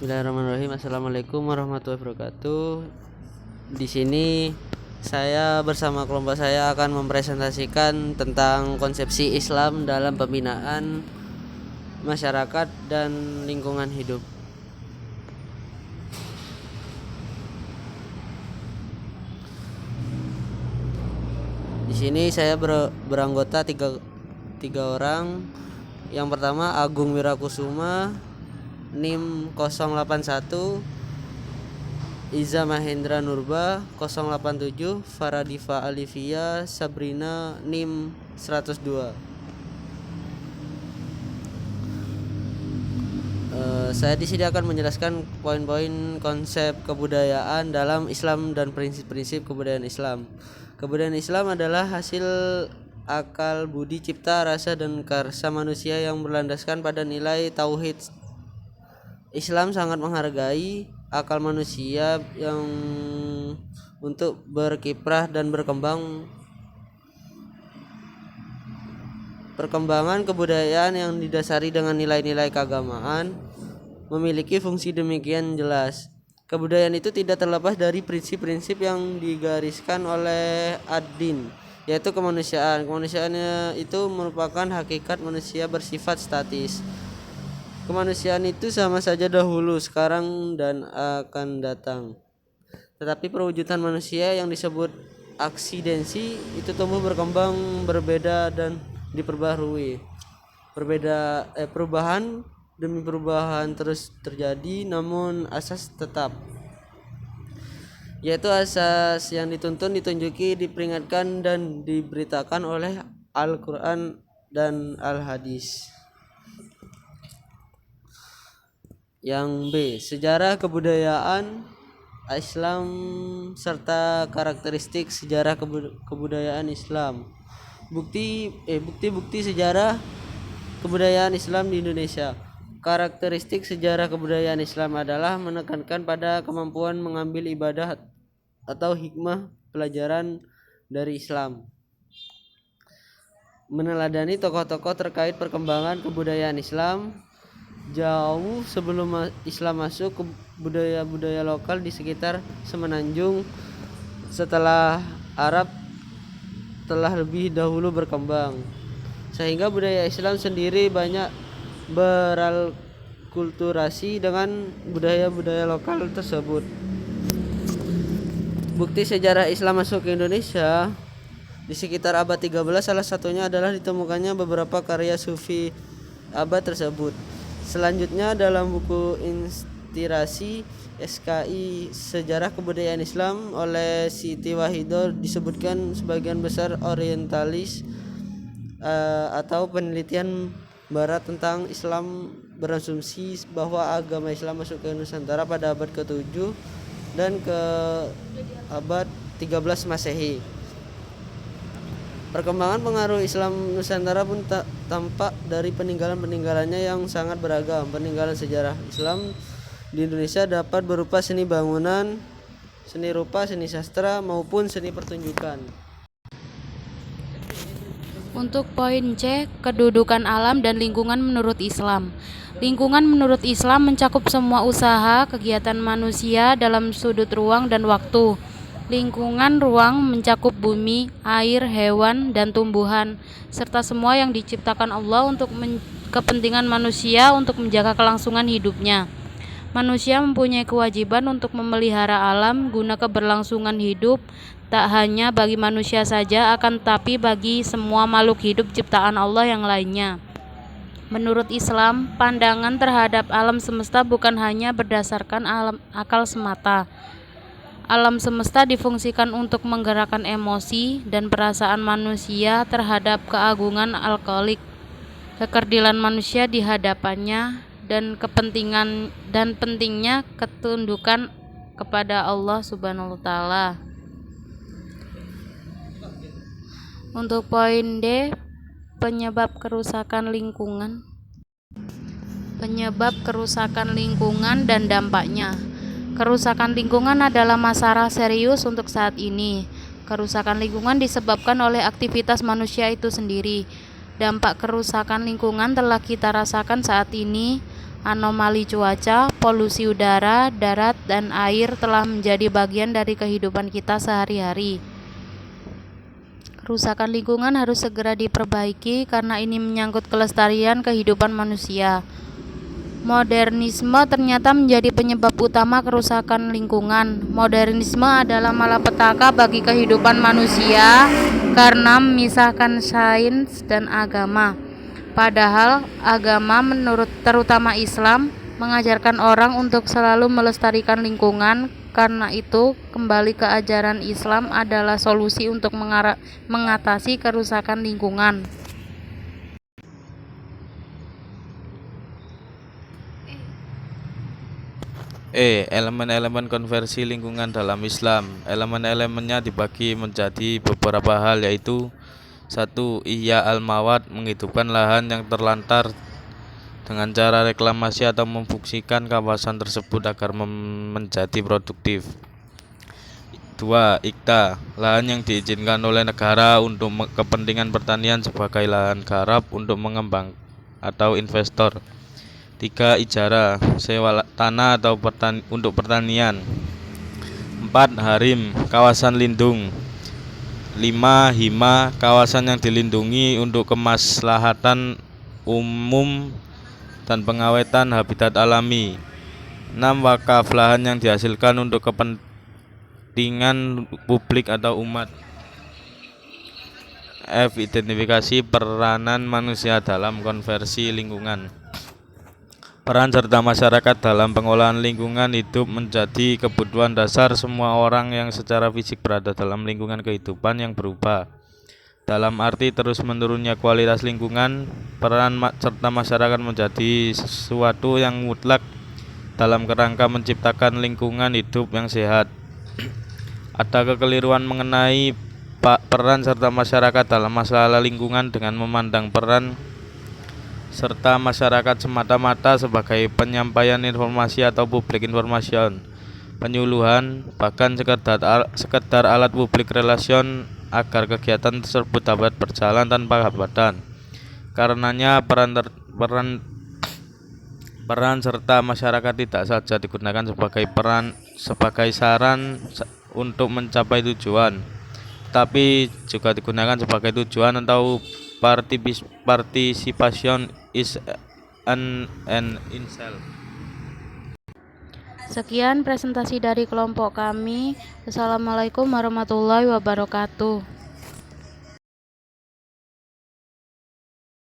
Bismillahirrahmanirrahim. Assalamualaikum warahmatullahi wabarakatuh. Di sini saya bersama kelompok saya akan mempresentasikan tentang konsepsi Islam dalam pembinaan masyarakat dan lingkungan hidup. Di sini saya beranggota tiga orang. Yang pertama Agung Wirakusuma, NIM 081, Iza Mahendra Nurba 087, Faradifa Alivia Sabrina NIM 102. Saya di sini akan menjelaskan poin-poin konsep kebudayaan dalam Islam dan prinsip-prinsip kebudayaan Islam. Kebudayaan Islam adalah hasil akal, budi, cipta, rasa, dan karsa manusia yang berlandaskan pada nilai tauhid. Islam sangat menghargai akal manusia yang untuk berkiprah dan berkembang. Perkembangan kebudayaan yang didasari dengan nilai-nilai keagamaan memiliki fungsi demikian jelas. Kebudayaan itu tidak terlepas dari prinsip-prinsip yang digariskan oleh ad-din, yaitu kemanusiaan. Kemanusiaan itu merupakan hakikat manusia bersifat statis. Kemanusiaan itu sama saja dahulu, sekarang, dan akan datang. Tetapi perwujudan manusia yang disebut aksidensi itu tumbuh berkembang, berbeda, dan diperbarui. Perubahan demi perubahan terus terjadi, namun asas tetap, yaitu asas yang dituntun, ditunjuki, diperingatkan, dan diberitakan oleh Al-Quran dan Al-Hadis. Yang B, sejarah kebudayaan Islam serta karakteristik sejarah kebudayaan Islam. Bukti-bukti sejarah kebudayaan Islam di Indonesia. Karakteristik sejarah kebudayaan Islam adalah menekankan pada kemampuan mengambil ibadah atau hikmah pelajaran dari Islam, meneladani tokoh-tokoh terkait perkembangan kebudayaan Islam jauh sebelum Islam masuk ke budaya-budaya lokal di sekitar Semenanjung setelah Arab telah lebih dahulu berkembang, sehingga budaya Islam sendiri banyak beralkulturasi dengan budaya-budaya lokal tersebut. Bukti sejarah Islam masuk ke Indonesia di sekitar abad 13 salah satunya adalah ditemukannya beberapa karya sufi abad tersebut. Selanjutnya dalam buku Inspirasi SKI Sejarah Kebudayaan Islam oleh Siti Wahido disebutkan sebagian besar orientalis atau penelitian Barat tentang Islam berasumsi bahwa agama Islam masuk ke Nusantara pada abad ke-7 dan ke abad 13 Masehi. Perkembangan pengaruh Islam Nusantara pun tampak dari peninggalan-peninggalannya yang sangat beragam. Peninggalan sejarah Islam di Indonesia dapat berupa seni bangunan, seni rupa, seni sastra, maupun seni pertunjukan. Untuk poin C, kedudukan alam dan lingkungan menurut Islam. Lingkungan menurut Islam mencakup semua usaha kegiatan manusia dalam sudut ruang dan waktu. Lingkungan ruang mencakup bumi, air, hewan, dan tumbuhan, serta semua yang diciptakan Allah untuk kepentingan manusia untuk menjaga kelangsungan hidupnya. Manusia mempunyai kewajiban untuk memelihara alam guna keberlangsungan hidup, tak hanya bagi manusia saja, akan tetapi bagi semua makhluk hidup ciptaan Allah yang lainnya. Menurut Islam, pandangan terhadap alam semesta bukan hanya berdasarkan akal semata. Alam semesta difungsikan untuk menggerakkan emosi dan perasaan manusia terhadap keagungan Al-Khaliq, kekerdilan manusia di hadapannya, dan pentingnya ketundukan kepada Allah Subhanahu wa taala. Untuk poin D, penyebab kerusakan lingkungan. Penyebab kerusakan lingkungan dan dampaknya. Kerusakan lingkungan adalah masalah serius untuk saat ini. Kerusakan lingkungan disebabkan oleh aktivitas manusia itu sendiri. Dampak kerusakan lingkungan telah kita rasakan saat ini. Anomali cuaca, polusi udara, darat, dan air telah menjadi bagian dari kehidupan kita sehari-hari. Kerusakan lingkungan harus segera diperbaiki karena ini menyangkut kelestarian kehidupan manusia. Modernisme ternyata menjadi penyebab utama kerusakan lingkungan. Modernisme adalah malapetaka bagi kehidupan manusia karena memisahkan sains dan agama. Padahal agama terutama Islam mengajarkan orang untuk selalu melestarikan lingkungan. Karena itu, kembali ke ajaran Islam adalah solusi untuk mengatasi kerusakan lingkungan. Elemen-elemen konversi lingkungan dalam Islam. Elemen-elemennya dibagi menjadi beberapa hal, yaitu 1. Ihya al-mawad, menghidupkan lahan yang terlantar dengan cara reklamasi atau memfungsikan kawasan tersebut agar menjadi produktif. 2. Ikta, lahan yang diizinkan oleh negara untuk kepentingan pertanian sebagai lahan garap untuk mengembang atau investor. 3. Ijara, sewa tanah atau untuk pertanian. 4. Harim, kawasan lindung. 5. Hima, kawasan yang dilindungi untuk kemaslahatan umum dan pengawetan habitat alami. 6. Wakaf, lahan yang dihasilkan untuk kepentingan publik atau umat. F. Identifikasi peranan manusia dalam konversi lingkungan. Peran serta masyarakat dalam pengolahan lingkungan hidup menjadi kebutuhan dasar semua orang yang secara fisik berada dalam lingkungan kehidupan yang berubah. Dalam arti terus menurunnya kualitas lingkungan, peran serta masyarakat menjadi sesuatu yang mutlak dalam kerangka menciptakan lingkungan hidup yang sehat. Ada kekeliruan mengenai peran serta masyarakat dalam masalah lingkungan dengan memandang peran serta masyarakat semata-mata sebagai penyampaian informasi atau public information, penyuluhan, bahkan sekedar alat public relation agar kegiatan tersebut dapat berjalan tanpa hambatan. Karenanya peran serta masyarakat tidak saja digunakan sebagai saran untuk mencapai tujuan, tapi juga digunakan sebagai tujuan atau participation is an end in self. Sekian presentasi dari kelompok kami. Assalamualaikum warahmatullahi wabarakatuh.